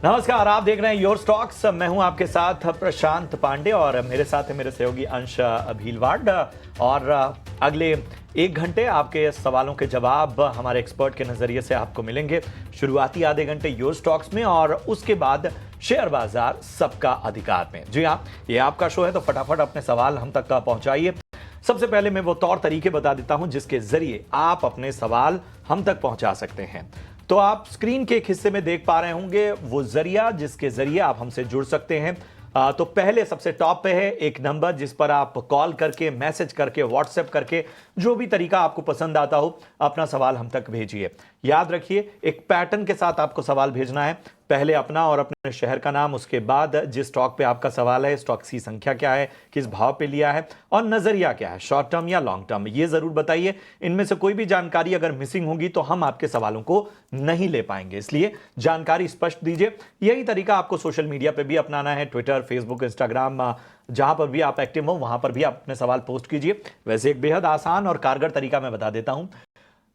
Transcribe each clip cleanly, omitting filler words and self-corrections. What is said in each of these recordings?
नमस्कार, आप देख रहे हैं योर स्टॉक्स। मैं हूं आपके साथ प्रशांत पांडे और मेरे साथ है मेरे सहयोगी अंश भीलवाड़। और अगले 1 घंटे आपके सवालों के जवाब हमारे एक्सपर्ट के नजरिए से आपको मिलेंगे। शुरुआती आधे घंटे योर स्टॉक्स में और उसके बाद शेयर बाजार सबका अधिकार में। जी हाँ, ये आपका शो है तो फटाफट अपने सवाल हम तक पहुंचाइए। सबसे पहले मैं वो तौर तरीके बता देता हूं जिसके जरिए आप अपने सवाल हम तक पहुंचा सकते हैं। तो आप स्क्रीन के एक हिस्से में देख पा रहे होंगे वो जरिया जिसके जरिए आप हमसे जुड़ सकते हैं। तो पहले सबसे टॉप पे है एक नंबर जिस पर आप कॉल करके, मैसेज करके, व्हाट्सएप करके, जो भी तरीका आपको पसंद आता हो, अपना सवाल हम तक भेजिए। याद रखिए, एक पैटर्न के साथ आपको सवाल भेजना है। पहले अपना और अपने शहर का नाम, उसके बाद जिस स्टॉक पे आपका सवाल है, स्टॉक की संख्या क्या है, किस भाव पे लिया है और नजरिया क्या है, शॉर्ट टर्म या लॉन्ग टर्म, ये जरूर बताइए। इनमें से कोई भी जानकारी अगर मिसिंग होगी तो हम आपके सवालों को नहीं ले पाएंगे, इसलिए जानकारी स्पष्ट दीजिए। यही तरीका आपको सोशल मीडिया पे भी अपनाना है, ट्विटर, फेसबुक, इंस्टाग्राम, जहां पर भी आप एक्टिव हो वहां पर भी आप अपने सवाल पोस्ट कीजिए। वैसे एक बेहद आसान और कारगर तरीका मैं बता देता हूं।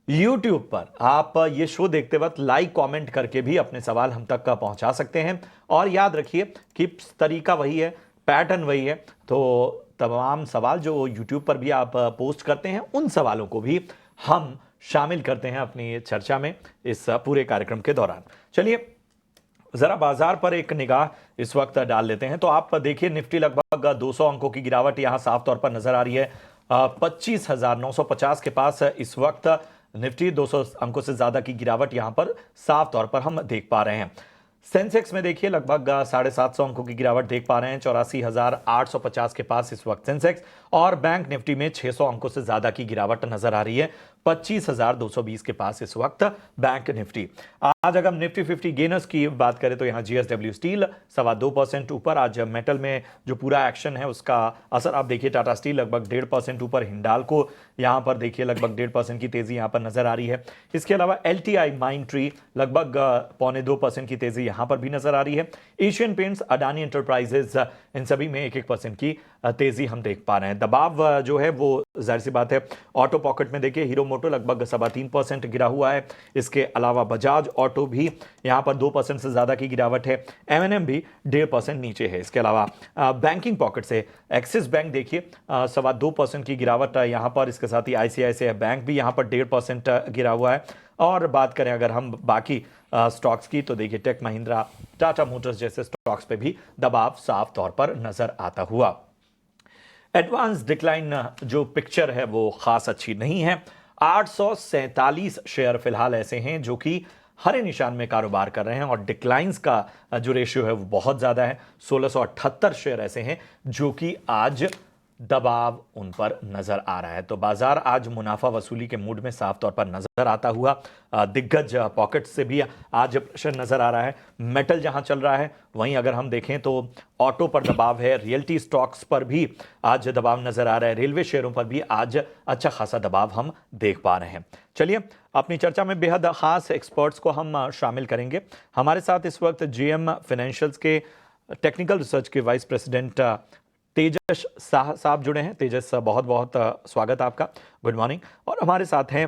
YouTube पर आप ये शो देखते वक्त लाइक कमेंट करके भी अपने सवाल हम तक पहुंचा सकते हैं। और याद रखिए कि तरीका वही है, पैटर्न वही है। तो तमाम सवाल जो YouTube पर भी आप पोस्ट करते हैं, उन सवालों को भी हम शामिल करते हैं अपनी चर्चा में इस पूरे कार्यक्रम के दौरान। चलिए जरा बाजार पर एक निगाह इस वक्त डाल लेते हैं। तो आप देखिए, निफ्टी लगभग 200 अंकों की गिरावट यहां साफ तौर पर नजर आ रही है। 25,950 के पास इस वक्त निफ्टी 200 अंकों से ज्यादा की गिरावट यहां पर साफ तौर पर हम देख पा रहे हैं। सेंसेक्स में देखिए लगभग 750 अंकों की गिरावट देख पा रहे हैं, 84,850 के पास इस वक्त सेंसेक्स। और बैंक निफ्टी में 600 अंकों से ज्यादा की गिरावट नजर आ रही है, 25,220 के पास इस वक्त बैंक निफ्टी। आज अगर हम निफ्टी 50 गेनर्स की बात करें तो यहां जीएसडब्ल्यू स्टील 2.25% ऊपर। आज मेटल में जो पूरा एक्शन है उसका असर आप देखिए, टाटा स्टील लगभग 1.5% ऊपर, हिंडाल्को यहां पर देखिए लगभग 1.5% की तेजी यहां पर नजर आ रही है। इसके अलावा एलटीआई माइंड ट्री लगभग 0.25% की तेजी यहां पर भी नजर आ रही है। एशियन पेंट्स, अडानी एंटरप्राइजेज, इन सभी में 1% की तेजी हम देख पा रहे हैं। दबाव जो है वो जाहिर सी बात है, ऑटो पॉकेट में देखिए हीरो मोटो लगभग 3.25% गिरा हुआ है। इसके अलावा बजाज ऑटो भी यहां पर 2% से ज्यादा की गिरावट है। एमएनएम भी 1.5% नीचे है। इसके अलावा बैंकिंग पॉकेट से एक्सिस बैंक देखिए 2.25% की गिरावट यहां पर। इसके साथ ही आईसीआईसीआई बैंक भी यहां पर 1.5% गिरा हुआ है। और बात करें अगर हम बाकी स्टॉक्स की तो देखिए टेक महिंद्रा, टाटा मोटर्स जैसे स्टॉक्स पे भी दबाव साफ तौर पर नजर आता हुआ। एडवांस डिक्लाइन जो पिक्चर है वो खास अच्छी नहीं है। 847 शेयर फिलहाल ऐसे हैं जो कि हरे निशान में कारोबार कर रहे हैं और डिक्लाइंस का जो रेशियो है वो बहुत ज्यादा है। 1678 शेयर ऐसे हैं जो कि आज दबाव उन पर नजर आ रहा है। तो बाजार आज मुनाफा वसूली के मूड में साफ तौर पर नजर आता हुआ। दिग्गज पॉकेट से भी आज प्रेशर नजर आ रहा है। मेटल जहां चल रहा है वहीं अगर हम देखें तो ऑटो पर दबाव है, रियल्टी स्टॉक्स पर भी आज दबाव नजर आ रहा है, रेलवे शेयरों पर भी आज अच्छा खासा दबाव हम देख पा रहे हैं। चलिए अपनी चर्चा में बेहद खास एक्सपर्ट्स को हम शामिल करेंगे। हमारे साथ इस वक्त जेएम फाइनेंशियल्स के टेक्निकल रिसर्च के वाइस प्रेसिडेंट तेजस साहब जुड़े हैं। तेजस, बहुत बहुत स्वागत आपका, गुड मॉर्निंग। और हमारे साथ हैं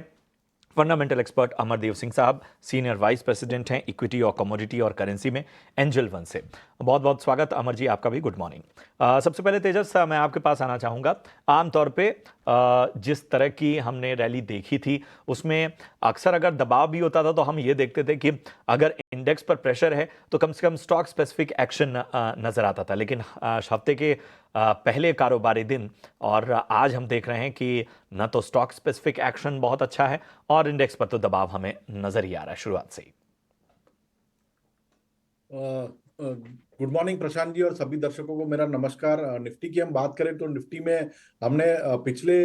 फंडामेंटल एक्सपर्ट अमरदेव सिंह साहब, सीनियर वाइस प्रेसिडेंट हैं इक्विटी और कमोडिटी और करेंसी में एंजल वन से। बहुत बहुत स्वागत अमर जी, आपका भी गुड मॉर्निंग। सबसे पहले तेजस, मैं आपके पास आना चाहूँगा। आमतौर पे जिस तरह की हमने रैली देखी थी उसमें अक्सर अगर दबाव भी होता था तो हम ये देखते थे कि अगर इंडेक्स पर प्रेशर है तो कम से कम स्टॉक स्पेसिफिक एक्शन नजर आता था। लेकिन हफ्ते के पहले कारोबारी दिन और आज हम देख रहे हैं कि न तो स्टॉक स्पेसिफिक एक्शन बहुत अच्छा है और इंडेक्स पर तो दबाव हमें नजर ही आ रहा है शुरुआत से ही। गुड मॉर्निंग प्रशांत जी और सभी दर्शकों को मेरा नमस्कार। निफ्टी की हम बात करें तो निफ्टी में हमने पिछले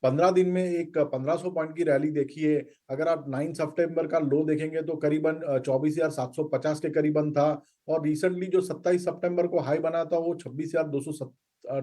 15 दिन में एक 1500 पॉइंट की रैली देखी है। अगर आप 9 सितंबर का लो देखेंगे तो करीबन 24,750 के करीबन था और रिसेंटली जो 27 सितंबर को हाई बना था वो 26,200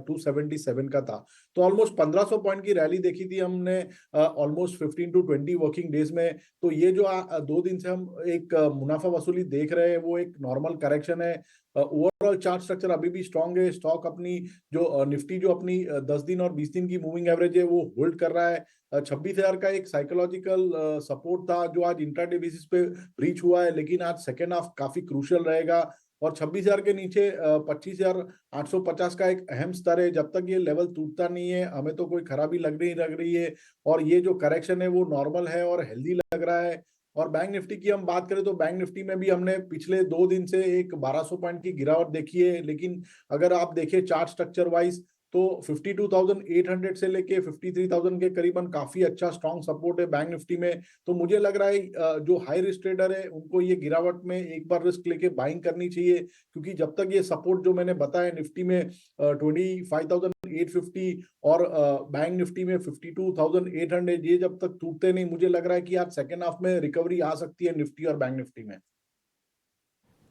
277 का था। तो ऑलमोस्ट 1500 पॉइंट की रैली देखी थी हमने ऑलमोस्ट 15 टू 20 वर्किंग डेज में। तो ये जो 2 दिन से हम एक मुनाफा वसूली देख रहे हैं वो एक नॉर्मल करेक्शन है। ओवरऑल चार्ट स्ट्रक्चर अभी भी स्ट्रांग है। स्टॉक अपनी जो निफ्टी जो अपनी 10 दिन और 20 दिन की मूविंग एवरेज है वो होल्ड कर रहा है। 26,000 का एक साइकोलॉजिकल सपोर्ट था जो आज इंट्राडे बेसिस पे ब्रीच हुआ है, लेकिन आज सेकेंड हाफ काफी क्रूशियल रहेगा। और 26,000 के नीचे 25,850 का एक अहम स्तर है। जब तक ये लेवल टूटता नहीं है हमें तो कोई खराबी लग रही है। और ये जो करेक्शन है वो नॉर्मल है और हेल्दी लग रहा है। और बैंक निफ्टी की हम बात करें तो बैंक निफ्टी में भी हमने पिछले 2 दिन से एक 1200 पॉइंट की गिरावट देखी है। लेकिन अगर आप देखिए चार्ट स्ट्रक्चर वाइज तो 52,800 से लेके 53,000 के करीबन काफी अच्छा स्ट्रॉन्ग सपोर्ट है बैंक निफ्टी में। तो मुझे लग रहा है जो हाई रिस्क ट्रेडर है उनको ये गिरावट में एक बार रिस्क लेके बाइंग करनी चाहिए, क्योंकि जब तक ये सपोर्ट जो मैंने बताया निफ्टी में 25,850 और बैंक निफ्टी में 52,800 ये जब तक टूटते नहीं, मुझे लग रहा है कि आज सेकेंड हाफ में रिकवरी आ सकती है निफ्टी और बैंक निफ्टी में।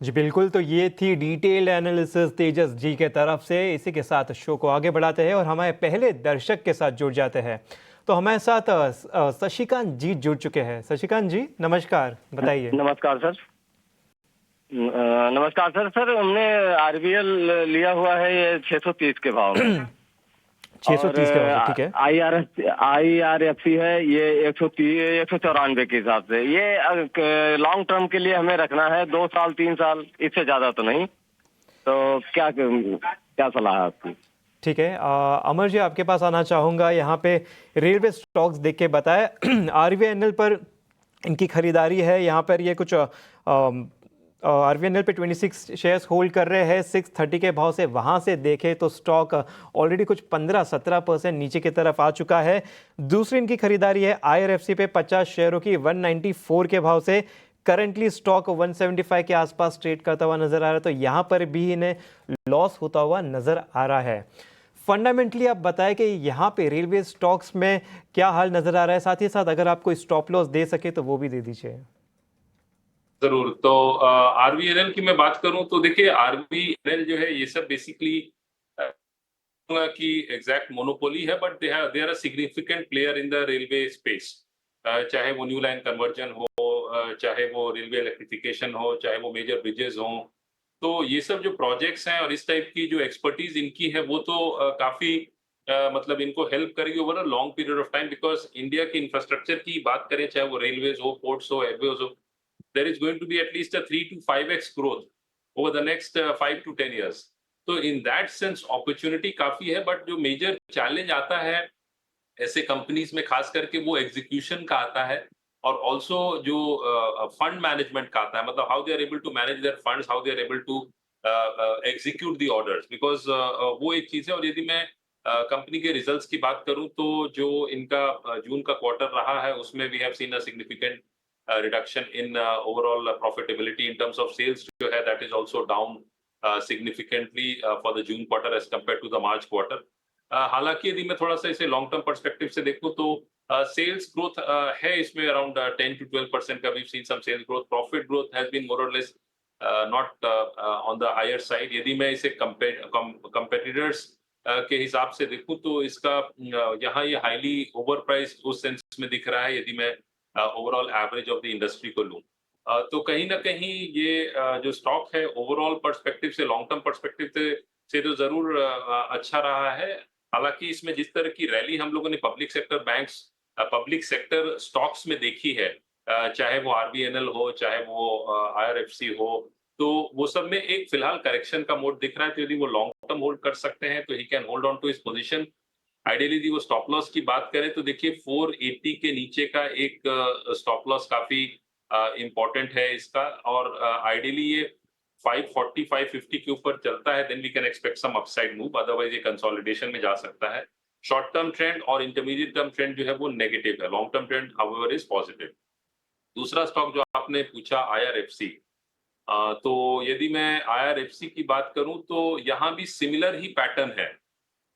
जी बिल्कुल, तो ये थी डिटेल्ड एनालिसिस तेजस जी के तरफ से। इसी के साथ शो को आगे बढ़ाते हैं और हमारे पहले दर्शक के साथ जुड़ जाते हैं। तो हमारे साथ शशिकांत जी जुड़ चुके हैं। शशिकांत जी नमस्कार, बताइए। नमस्कार सर। नमस्कार सर। सर हमने आरबीएल लिया हुआ है ये 630 के भाव में 630 के भाव से, ठीक है। IRFC है ये 194 के हिसाब से। ये लॉन्ग टर्म के लिए हमें रखना है, 2 साल 3 साल, इससे ज्यादा तो नहीं। तो क्या सलाह है आपकी? ठीक है, अमर जी आपके पास आना चाहूँगा। यहाँ पे रेलवे स्टॉक्स देख के बताए RVNL पर इनकी खरीदारी है। यहाँ पर ये कुछ RVNL पे 26 शेयर्स होल्ड कर रहे हैं 630 के भाव से। वहाँ से देखें तो स्टॉक ऑलरेडी कुछ 15-17% नीचे की तरफ आ चुका है। दूसरी इनकी खरीदारी है IRFC पे 50 शेयरों की 194 के भाव से। करंटली स्टॉक 175 के आसपास ट्रेड करता हुआ नजर आ रहा है। तो यहाँ पर भी इन्हें लॉस होता हुआ नजर आ रहा है। फंडामेंटली आप बताएं कि यहाँ पे रेलवे स्टॉक्स में क्या हाल नजर आ रहा है, साथ ही साथ अगर आप कोई स्टॉप लॉस दे सके तो वो भी दे दीजिए। जरूर। तो आरवीएनएल की मैं बात करूं तो देखिए आरवीएनएल जो है ये सब बेसिकली की एग्जैक्ट मोनोपोली है, but they are a significant player in the railway space. चाहे वो न्यू लाइन कन्वर्जन हो, चाहे वो रेलवे इलेक्ट्रिफिकेशन हो, चाहे वो मेजर ब्रिजेस हो। तो ये सब जो प्रोजेक्ट्स हैं और इस टाइप की जो एक्सपर्टीज इनकी है वो तो काफी मतलब इनको हेल्प करेगी over a long period of time. Because India की इंफ्रास्ट्रक्चर की बात करें, चाहे वो रेलवेज हो, पोर्ट्स हो, एयरवेज हो, there is going to be at least a 3 to 5x growth over the next 5 to 10 years. तो in that sense opportunity काफी है, but जो major challenge आता है ऐसे कंपनीज में खास करके वो एग्जीक्यूशन का आता है और ऑल्सो जो फंड मैनेजमेंट का आता है। मतलब how they are able to manage their funds, how they are able to execute the orders, because वो एक चीज है। और यदि मैं कंपनी के रिजल्ट्स की बात करूं तो जो इनका जून का क्वार्टर रहा है उसमें we have seen a significant reduction in overall profitability in terms of sales जो है that is also down significantly for the June quarter as compared to the March quarter. हालांकि यदि मैं थोड़ा सा इसे लॉन्ग टर्म पर्सपेक्टिव से देखूं तो सेल्स ग्रोथ है इसमें अराउंड 10 to 12% का। we've seen some sales growth. Profit growth has been more or less not on the higher side. यदि मैं इसे competitors के हिसाब से देखूं तो इसका यहाँ ये हाईली ओवर प्राइस उस सेंस में दिख रहा है यदि मैं overall average of the industry को लूं। तो कहीं ना कहीं ये जो स्टॉक है ओवरऑल पर्सपेक्टिव से, लॉन्ग टर्म पर्सपेक्टिव से तो जरूर अच्छा रहा है। हालांकि इसमें जिस तरह की रैली हम लोगों ने public sector banks, public sector stocks में देखी है, चाहे वो आरबीएनएल हो, चाहे वो IRFC हो, तो वो सब में एक फिलहाल करेक्शन का मोड दिख रहा है। तो यदि वो लॉन्ग टर्म होल्ड कर सकते हैं तो he can hold on to his position. Ideally यदि वो स्टॉप लॉस की बात करें तो देखिए 480 के नीचे का एक स्टॉप लॉस काफी इंपॉर्टेंट है इसका। और आइडियली ये 540 550 के ऊपर चलता है then we can expect some upside move, otherwise ये कंसोलिडेशन में जा सकता है। शॉर्ट टर्म ट्रेंड और इंटरमीडिएट टर्म ट्रेंड जो है वो नेगेटिव है, long term trend however is positive. दूसरा स्टॉक जो आपने पूछा IRFC, तो यदि मैं IRFC की बात करूं तो यहाँ भी सिमिलर ही पैटर्न है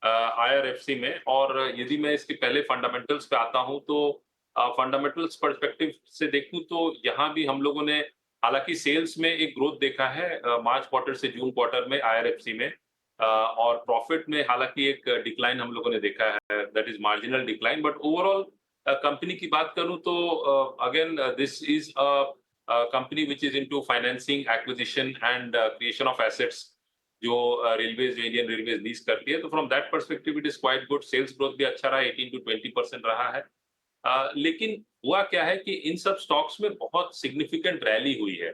IRFC में। और यदि मैं इसके पहले फंडामेंटल्स पे आता हूं तो फंडामेंटल्स पर्सपेक्टिव से देखूं तो यहाँ भी हम लोगों ने हालांकि सेल्स में एक ग्रोथ देखा है मार्च क्वार्टर से जून क्वार्टर में IRFC में, और प्रॉफिट में हालांकि एक डिक्लाइन हम लोगों ने देखा है, that is marginal decline, but overall company की बात करूं तो again this is a company which is into financing, acquisition and creation of assets जो रेलवेज, इंडियन रेलवेज लीज करती है। तो from that perspective it is quite good. Sales growth भी अच्छा रहा, 18 to 20% रहा है। लेकिन हुआ क्या है कि इन सब स्टॉक्स में बहुत सिग्निफिकेंट रैली हुई है।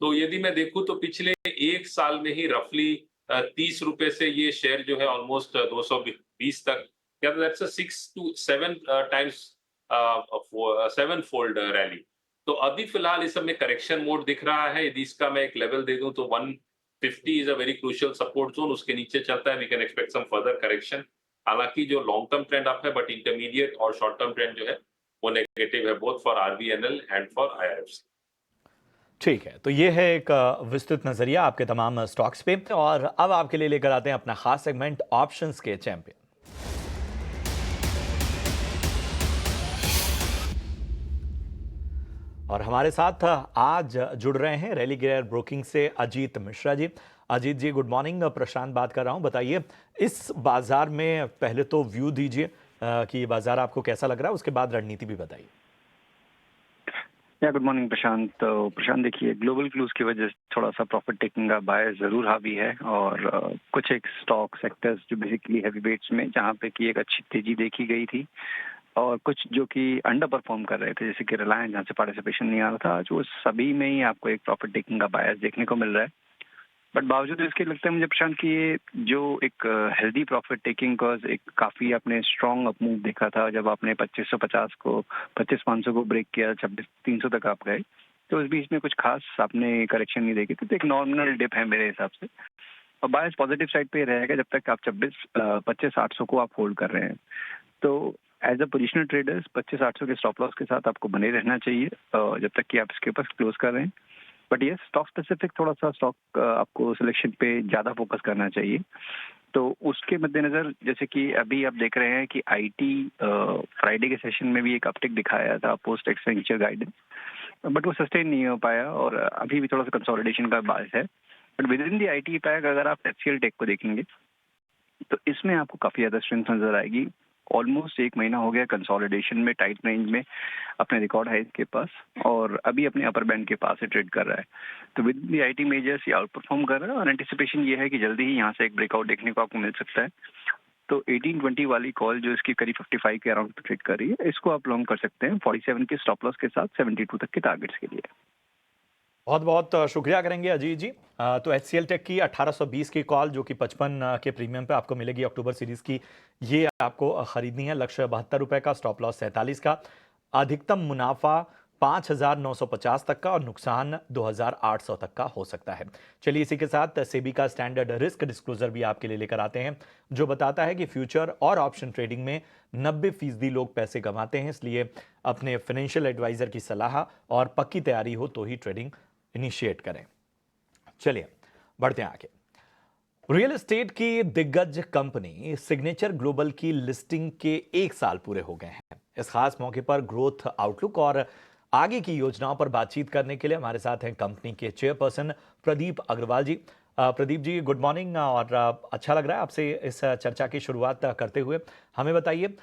तो यदि मैं देखूं तो पिछले एक साल में ही रफली 30 रुपए से ये शेयर जो है ऑलमोस्ट 220 तक, या that's a 6 to 7 times 7 fold rally. तो अभी फिलहाल इस सब में करेक्शन मोड दिख रहा है। यदि इसका मैं एक लेवल दे दूं तो 150 is a very crucial support zone, उसके नीचे चलता है we can expect some further correction. हालांकि जो लॉन्ग टर्म ट्रेंड अप है, बट इंटरमीडिएट और शॉर्ट टर्म ट्रेंड जो है वो नेगेटिव है, both for RVNL and for IRFC. ठीक है, तो ये है एक विस्तृत नजरिया आपके तमाम स्टॉक्स पे। और अब आपके लिए लेकर आते हैं अपना खास सेगमेंट ऑप्शंस के चैंपियन। और हमारे साथ आज जुड़ रहे हैं रैली गियर ब्रोकिंग से अजीत मिश्रा जी। अजीत जी गुड मॉर्निंग, प्रशांत बात कर रहा हूं। बताइए इस बाजार में पहले तो व्यू दीजिए कि ये बाजार आपको कैसा लग रहा है, उसके बाद रणनीति भी बताइए। गुड मॉर्निंग प्रशांत। तो प्रशांत देखिए, ग्लोबल क्लूज की वजह से थोड़ा सा प्रॉफिट टेकिंग का बायस जरूर हावी है, और कुछ एक स्टॉक सेक्टर्स जो बेसिकली हैवी वेट्स में जहाँ पे कि एक अच्छी तेजी देखी गई थी, और कुछ जो कि अंडर परफॉर्म कर रहे थे जैसे कि रिलायंस, जहाँ से पार्टिसिपेशन नहीं आ रहा था, जो सभी में ही आपको एक प्रॉफिट टेकिंग का बायस देखने को मिल रहा है। बट बावजूद इसके लगता है मुझे प्रशांत कि ये जो एक हेल्दी प्रॉफिट टेकिंग का एक काफ़ी आपने स्ट्रॉन्ग अप मूव देखा था जब आपने 2550 को 25,500 को ब्रेक किया, 26,300 तक आप गए, तो इस बीच में कुछ खास आपने करेक्शन नहीं देखी थी। तो एक नॉर्मल डिप है मेरे हिसाब से, और बायस पॉजिटिव साइड पे रहेगा जब तक आप 25,800 को आप होल्ड कर रहे हैं। तो एज अ पोजिशनल ट्रेडर्स 25,800 के स्टॉप लॉस के साथ आपको बने रहना चाहिए जब तक कि आप इसके ऊपर क्लोज कर रहे हैं। बट ये स्टॉक स्पेसिफिक थोड़ा सा स्टॉक आपको सिलेक्शन पे ज़्यादा फोकस करना चाहिए। तो उसके मद्देनज़र जैसे कि अभी आप देख रहे हैं कि आईटी फ्राइडे के सेशन में भी एक अपटिक दिखाया था पोस्ट एक्सपेंडिचर गाइडेंस, बट वो सस्टेन नहीं हो पाया और अभी भी थोड़ा सा कंसोलिडेशन का बायस है। But with in the IT pack अगर आप एचसीएल टेक को देखेंगे तो इसमें आपको काफ़ी ज़्यादा स्ट्रेंथ नजर आएगी। ऑलमोस्ट एक महीना हो गया कंसोलिडेशन में, टाइट रेंज में अपने रिकॉर्ड हाइज के पास, और अभी अपने अपर बैंड के पास से ट्रेड कर रहा है। तो विद द आईटी मेजर्स ये आउट परफॉर्म कर रहा है, और एंटिसिपेशन ये है कि जल्दी ही यहाँ से एक ब्रेकआउट देखने को आपको मिल सकता है। तो 1820 वाली कॉल जो इसकी करीब 55 के अराउंड ट्रेड कर रही है, इसको आप लॉन्ग कर सकते हैं 47 के स्टॉप लॉस के साथ 72 तक के टारगेट्स के लिए। बहुत बहुत शुक्रिया करेंगे अजीत जी। तो एचसीएल टेक की 1820 की कॉल जो कि 55 के प्रीमियम पे आपको मिलेगी अक्टूबर सीरीज की, ये आपको खरीदनी है। लक्ष्य 72 रुपए का, स्टॉप लॉस 47 का, अधिकतम मुनाफा 5,950 तक का और नुकसान 2,800 तक का हो सकता है। चलिए इसी के साथ सेबी का स्टैंडर्ड रिस्क डिस्क्लोजर भी आपके लिए लेकर आते हैं, जो बताता है कि फ्यूचर और ऑप्शन ट्रेडिंग में 90% लोग पैसे कमाते हैं। इसलिए अपने फाइनेंशियल एडवाइजर की सलाह और पक्की तैयारी हो तो ही ट्रेडिंग इनिशिएट करें। चलिए बढ़ते हैं आगे। रियल एस्टेट की दिग्गज कंपनी सिग्नेचर ग्लोबल की लिस्टिंग के 1 साल पूरे हो गए हैं। इस खास मौके पर ग्रोथ आउटलुक और आगे की योजनाओं पर बातचीत करने के लिए हमारे साथ हैं कंपनी के चेयरपर्सन प्रदीप अग्रवाल जी। प्रदीप जी गुड मॉर्निंग, और अच्छा लग रहा है आपसे इस चर्चा की शुरुआत करते हुए। हमें बताइए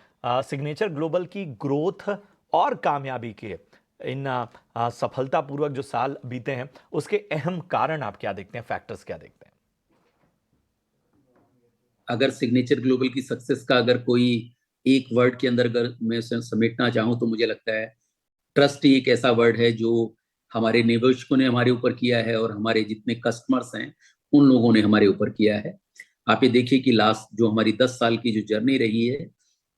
सिग्नेचर ग्लोबल की ग्रोथ और कामयाबी के इन सफलतापूर्वक जो साल बीते हैं उसके अहम कारण आप क्या देखते हैं, फैक्टर्स क्या देखते हैं? अगर सिग्नेचर ग्लोबल की सक्सेस का अगर कोई एक वर्ड के अंदर अगर मैं समेटना चाहूं तो मुझे लगता है ट्रस्ट ही एक ऐसा वर्ड है जो हमारे निवेशकों ने हमारे ऊपर किया है और हमारे जितने कस्टमर्स हैं उन लोगों ने हमारे ऊपर किया है। आप ये देखिए कि लास्ट जो हमारी 10 साल की जो जर्नी रही है,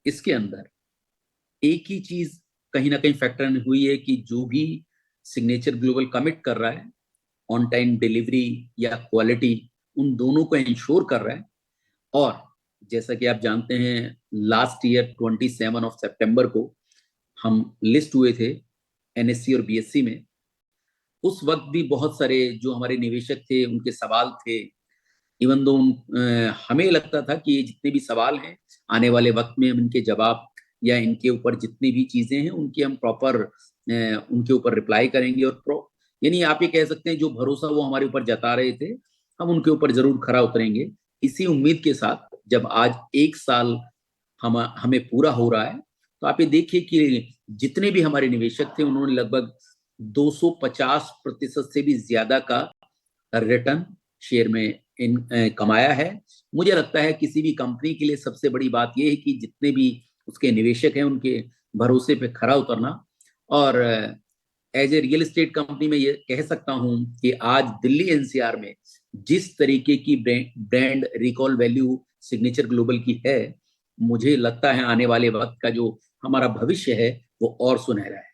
इसके अंदर एक ही चीज कहीं ना कहीं फैक्टर हुई है कि जो भी सिग्नेचर ग्लोबल कमिट कर रहा है, ऑन टाइम डिलीवरी या क्वालिटी, उन दोनों को इंश्योर कर रहा है। और जैसा कि आप जानते हैं लास्ट ईयर 27 ऑफ सितंबर को हम लिस्ट हुए थे एनएससी और बीएससी में। उस वक्त भी बहुत सारे जो हमारे निवेशक थे उनके सवाल थे, इवन दो हमें लगता था कि जितने भी सवाल हैं आने वाले वक्त में हम इनके जवाब या इनके ऊपर जितनी भी चीजें हैं उनकी हम प्रॉपर उनके ऊपर रिप्लाई करेंगे। और यानी आप ये कह सकते हैं जो भरोसा वो हमारे ऊपर जता रहे थे हम उनके ऊपर जरूर खरा उतरेंगे। इसी उम्मीद के साथ जब आज 1 साल हमें पूरा हो रहा है, तो आप ये देखिए कि जितने भी हमारे निवेशक थे उन्होंने लगभग 250% से भी ज्यादा का रिटर्न शेयर में कमाया है। मुझे लगता है किसी भी कंपनी के लिए सबसे बड़ी बात यह है कि जितने भी उसके निवेशक हैं उनके भरोसे पे खरा उतरना। और as a real estate company में ये कह सकता हूं कि आज दिल्ली एनसीआर में जिस तरीके की brand recall value signature global की है, मुझे लगता है आने वाले वक्त का जो हमारा भविष्य है वो और सुनहरा है।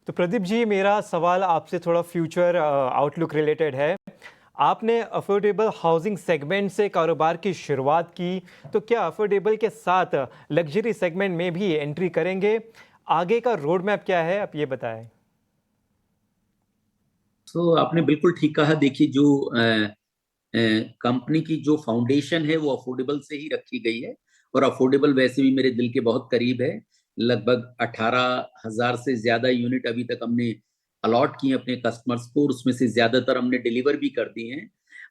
तो प्रदीप जी, मेरा सवाल आपसे थोड़ा फ्यूचर आउटलुक रिलेटेड है। आपने अफोर्डेबल हाउसिंग सेगमेंट से कारोबार की शुरुआत की, तो क्या अफोर्डेबल के साथ लग्जरी सेगमेंट में भी एंट्री करेंगे? आगे का रोड मैप क्या है, आप ये बताएं। तो आपने बिल्कुल ठीक कहा। देखिए, जो कंपनी की जो फाउंडेशन है वो अफोर्डेबल से ही रखी गई है, और अफोर्डेबल वैसे भी मेरे दिल के बहुत करीब है। लगभग 18,000 से ज्यादा यूनिट अभी तक हमने अलॉट किए अपने कस्टमर्स को, और उसमें से ज्यादातर हमने डिलीवर भी कर दिए हैं।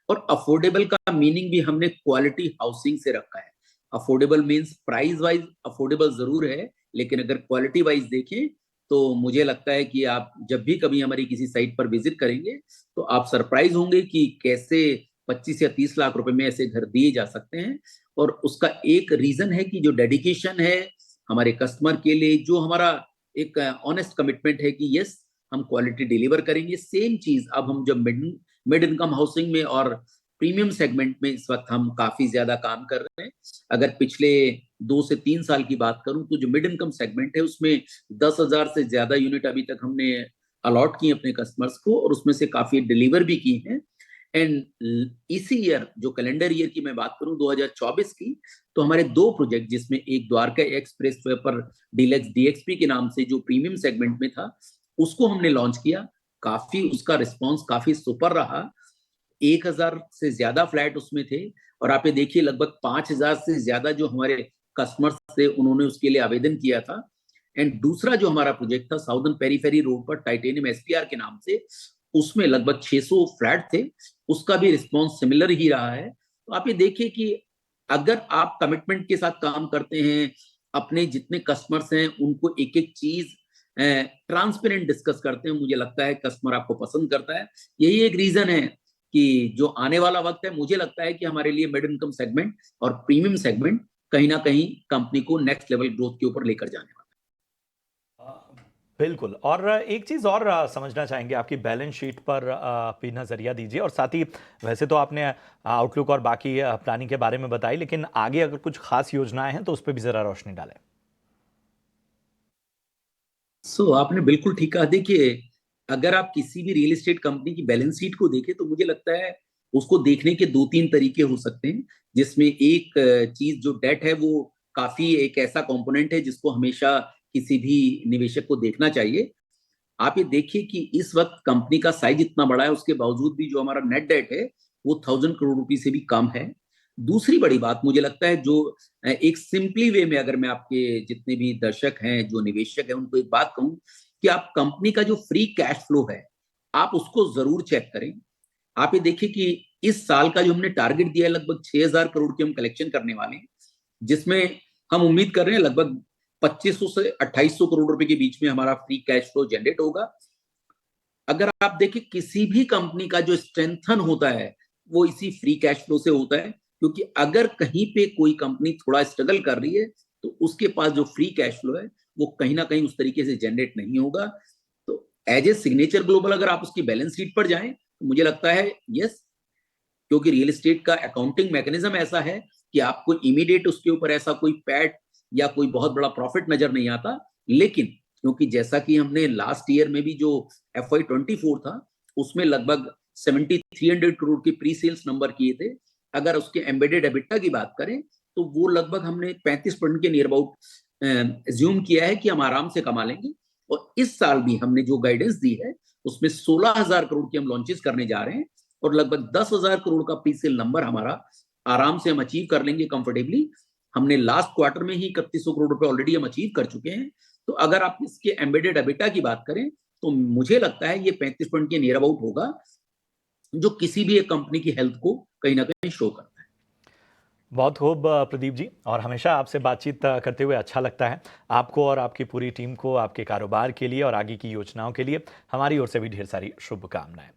और अफोर्डेबल का मीनिंग भी हमने क्वालिटी हाउसिंग से रखा है। Affordable means price wise affordable जरूर है, लेकिन अगर क्वालिटी वाइज देखें तो मुझे लगता है कि आप जब भी कभी हमारी किसी साइट पर विजिट करेंगे तो आप सरप्राइज होंगे कि कैसे 25 या 30 लाख रुपए में ऐसे घर दिए जा सकते हैं। और उसका एक रीजन है कि जो डेडिकेशन है हमारे कस्टमर के लिए, जो हमारा एक ऑनेस्ट कमिटमेंट है कि यस हम क्वालिटी डिलीवर करेंगे। सेम चीज अब हम जब मिड इनकम हाउसिंग में और प्रीमियम सेगमेंट में इस वक्त हम काफी ज्यादा काम कर रहे हैं। अगर पिछले 2 से 3 साल की बात करूं तो जो मिड इनकम सेगमेंट है उसमें 10,000 से ज्यादा यूनिट अभी तक हमने अलॉट किए अपने कस्टमर्स को, और उसमें से काफी डिलीवर भी की हैं। एंड इसी ईयर, जो कैलेंडर ईयर की मैं बात करूं 2024 की, तो हमारे 2 प्रोजेक्ट, जिसमें एक द्वारका एक्सप्रेस वे पर डीलक्स डीएक्सपी के नाम से जो प्रीमियम सेगमेंट में था, उसको हमने लॉन्च किया। काफी उसका रिस्पॉन्स काफी सुपर रहा। 1,000 से ज्यादा फ्लैट उसमें थे, और आप ये देखिए लगभग 5,000 से ज्यादा जो हमारे कस्टमर्स थे उन्होंने उसके लिए आवेदन किया था। एंड दूसरा जो हमारा प्रोजेक्ट था साउदर्न पेरीफेरी रोड पर टाइटेनियम एसपीआर के नाम से, उसमें लगभग 600 फ्लैट थे, उसका भी रिस्पॉन्स सिमिलर ही रहा है। तो आप ये देखिए कि अगर आप कमिटमेंट के साथ काम करते हैं, अपने जितने कस्टमर्स हैं उनको एक एक चीज ट्रांसपेरेंट डिस्कस करते हैं, मुझे लगता है कस्टमर आपको पसंद करता है। यही एक रीजन है कि जो आने वाला वक्त है, मुझे लगता है कि हमारे लिए मिड इनकम सेगमेंट और प्रीमियम सेगमेंट कहीं ना कहीं कंपनी को नेक्स्ट लेवल ग्रोथ के ऊपर लेकर जाने वाला है। बिल्कुल। और एक चीज़ और समझना चाहेंगे, आपकी बैलेंस शीट पर भी नज़रिया दीजिए, और साथ ही वैसे तो आपने आउटलुक और बाकी प्लानिंग के बारे में बताई, लेकिन आगे अगर कुछ खास योजनाएं हैं तो उस पर भी ज़रा रोशनी डालें। आपने बिल्कुल ठीक कहा। देखिए, अगर आप किसी भी रियल एस्टेट कंपनी की बैलेंस शीट को देखें तो मुझे लगता है उसको देखने के 2-3 तरीके हो सकते हैं, जिसमें एक चीज जो डेट है वो काफी एक ऐसा कंपोनेंट है जिसको हमेशा किसी भी निवेशक को देखना चाहिए। आप ये देखिए कि इस वक्त कंपनी का साइज इतना बड़ा है, उसके बावजूद भी जो हमारा नेट डेट है वो 1,000 करोड़ रुपए से भी कम है। दूसरी बड़ी बात मुझे लगता है, जो एक सिंपली वे में अगर मैं आपके जितने भी दर्शक हैं, जो निवेशक हैं, उनको एक बात कहूं कि आप कंपनी का जो फ्री कैश फ्लो है आप उसको जरूर चेक करें। आप ये देखिए कि इस साल का जो हमने टारगेट दिया है लगभग 6,000 करोड़ की हम कलेक्शन करने वाले हैं, जिसमें हम उम्मीद कर रहे हैं लगभग 2,500 से 2,800 करोड़ रुपए के बीच में हमारा फ्री कैश फ्लो जनरेट होगा। अगर आप देखिए किसी भी कंपनी का जो स्ट्रेंथन होता है वो इसी फ्री कैश फ्लो से होता है, क्योंकि अगर कहीं पे कोई कंपनी थोड़ा स्ट्रगल कर रही है तो उसके पास जो फ्री कैश फ्लो है वो कहीं ना कहीं उस तरीके से जनरेट नहीं होगा। तो एज ए सिग्नेचर ग्लोबल अगर आप उसकी बैलेंस शीट पर जाएं तो मुझे लगता है यस, क्योंकि रियल एस्टेट का अकाउंटिंग मैकेनिज्म ऐसा है कि आपको इमीडिएट उसके ऊपर ऐसा कोई पैट या कोई बहुत बड़ा प्रॉफिट नजर नहीं आता। लेकिन क्योंकि जैसा कि हमने लास्ट ईयर में भी जो FY24 था उसमें लगभग 7,300 करोड़ के प्री सेल्स नंबर किए थे, अगर उसके एम्बेडेड एबिटा की बात करें तो वो लगभग हमने 35% के नियर अबाउट एज्यूम किया है कि हम आराम से कमा लेंगे। और इस साल भी हमने जो गाइडेंस दी है उसमें 16,000 करोड़ के हम लॉन्चेस करने जा रहे हैं, और लगभग 10,000 करोड़ का प्री सेल नंबर हमारा आराम से हम अचीव कर लेंगे कंफर्टेबली। हमने लास्ट क्वार्टर में ही 3,100 करोड़ रुपए ऑलरेडी हम अचीव कर चुके हैं। तो अगर आप इसके एम्बेडेड एबिटा की बात करें तो मुझे लगता है ये 35% के नियर अबाउट होगा। जो किसी भी एक कंपनी की हेल्थ को कहीं ना कहीं शो करता है। बहुत खूब प्रदीप जी, और हमेशा आपसे बातचीत करते हुए अच्छा लगता है। आपको और आपकी पूरी टीम को आपके कारोबार के लिए और आगे की योजनाओं के लिए हमारी ओर से भी ढेर सारी शुभकामनाएं।